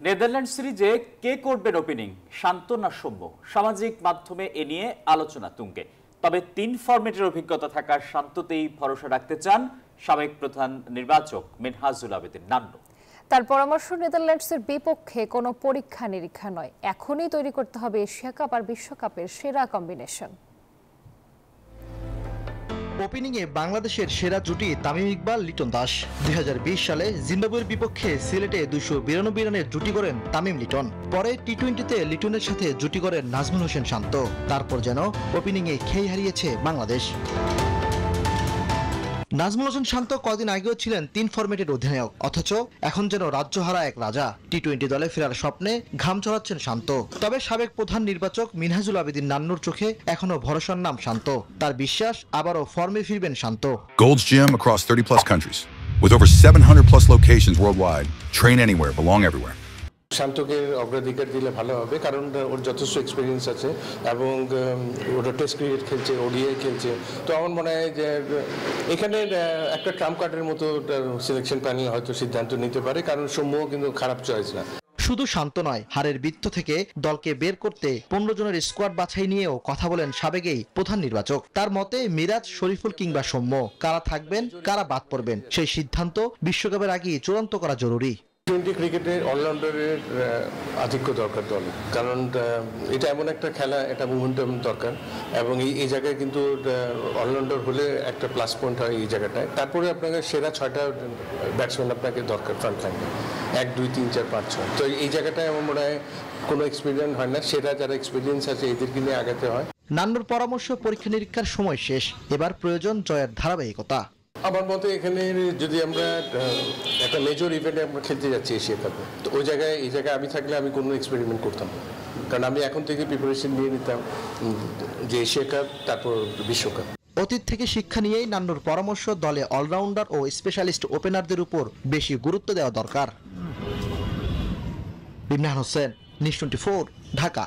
Netherland সিরিজে কে করবেন opening, শান্ত না সৌম্য? সামাজিক মাধ্যমে এ নিয়ে আলোচনা তুঙ্গে। তবে 3 ফরম্যাটের অভিজ্ঞতা থাকার শান্ততেই ভরসা রাখতে চান সাবেক প্রধান নির্বাচক মিনহাজুল আবেদিন নান্নু। তার পরামর্শ, নেদারল্যান্ডসের বিপক্ষে কোনো পরীক্ষা নিরীক্ষা নয়, এখনই তৈরি করতে হবে এশিয়া কাপ আর বিশ্বকাপের সেরা কম্বিনেশন। ওপেনিংয়ে বাংলাদেশের সেরা জুটি তামিম ইকবাল, লিটন দাস। 2020 সালে জিম্বাবুয়ের বিপক্ষে সিলেটে 292 রানের জুটি করেন তামিম লিটন। পরে টি-20তে লিটনের সাথে জুটি করেন নাজমুল হোসেন শান্ত। তারপর যেন ওপেনিংয়ে খেই হারিয়েছে বাংলাদেশ। নাজমুল হোসেন শান্ত কদিন আগেও ছিলেন 3 ফরম্যাটের অধিনায়ক, অথচ এখন যেন রাজ্যহারা এক রাজা। টি-20 দলে ফেরার স্বপ্নে ঘাম ঝরাচ্ছেন শান্ত। তবে সাবেক প্রধান নির্বাচক মিনহাজুল আবেদিন নান্নুর চোখে এখনো ভরসার নাম শান্ত। তার বিশ্বাস আবারও ফর্মে ফিরবেন শান্ত। Gold's Gym across 30+ countries with over 700+ locations worldwide. Train anywhere, belong everywhere. শান্তকে অগ্রাধিকার দিলে ভালো হবে, কারণ ওর যথেষ্ট এক্সপিরিয়েন্স আছে এবং ওরা টেস্ট ক্রিকেট খেলছে, ওডিআই খেলছে। তো আমার মনে হয় যে এখানে একটা ট্রাম্প কার্ডের মতো সিলেকশন প্যানেল হয়তো সিদ্ধান্ত নিতে পারে, কারণ সৌম্যও কিন্তু খারাপ চয়েস না। শুধু শান্ত নয়, হারের বৃত্ত থেকে দলকে বের করতে 15 জনের স্কোয়াড বাছাই নিয়েও কথা বলেন সাবেকেই প্রধান নির্বাচক। তার মতে মিরাজ, শরীফুল কিংবা সৌম্য কারা থাকবেন, কারা বাদ পড়বেন, সেই সিদ্ধান্ত বিশ্বকাপের আগেই চূড়ান্ত করা জরুরি। টি-20 ক্রিকেটে অলরাউন্ডারের আধিক্য দরকার দলে, কারণ এটা এমন একটা খেলা, এটা মোমেন্টাম দরকার এবং এই জায়গায় কিন্তু অলরাউন্ডার হলে একটা প্লাস পয়েন্ট হয় এই জায়গাটায়। তারপরে আপনাকে সেরা 6টা ব্যাটসম্যান আপনাকে দরকার ফ্রন্ট লাইনে, 1, 2, 3, 4, 5, 6। তো এই জায়গাটায় আমার মনে হয় কোনো এক্সপিরিয়েন্স হয় না, সেরা যারা এক্সপিরিয়েন্স আছে এদেরকে নিয়ে আগাতে হয়। নান্নুর পরামর্শ, পরীক্ষা নিরীক্ষার সময় শেষ, এবার প্রয়োজন জয়ের ধারাবাহিকতা। আমার মতে এখানে যদি আমরা একটা মেজর ইভেন্টে আমরা খেলতে যাচ্ছি এশিয়া কাপে, তো ওই জায়গায় এই জায়গায় আমি থাকলে আমি কোনো এক্সপেরিমেন্ট করতাম না, কারণ আমি এখন থেকে প্রিপারেশন নিয়ে নিতাম যে এশিয়া কাপ তারপর বিশ্বকাপ। অতীত থেকে শিক্ষা নিয়েই নান্নুর পরামর্শ, দলে অলরাউন্ডার ও স্পেশালিস্ট ওপেনারদের উপর বেশি গুরুত্ব দেওয়া দরকার। ইমরান হোসেন, নিউজ 24, ঢাকা।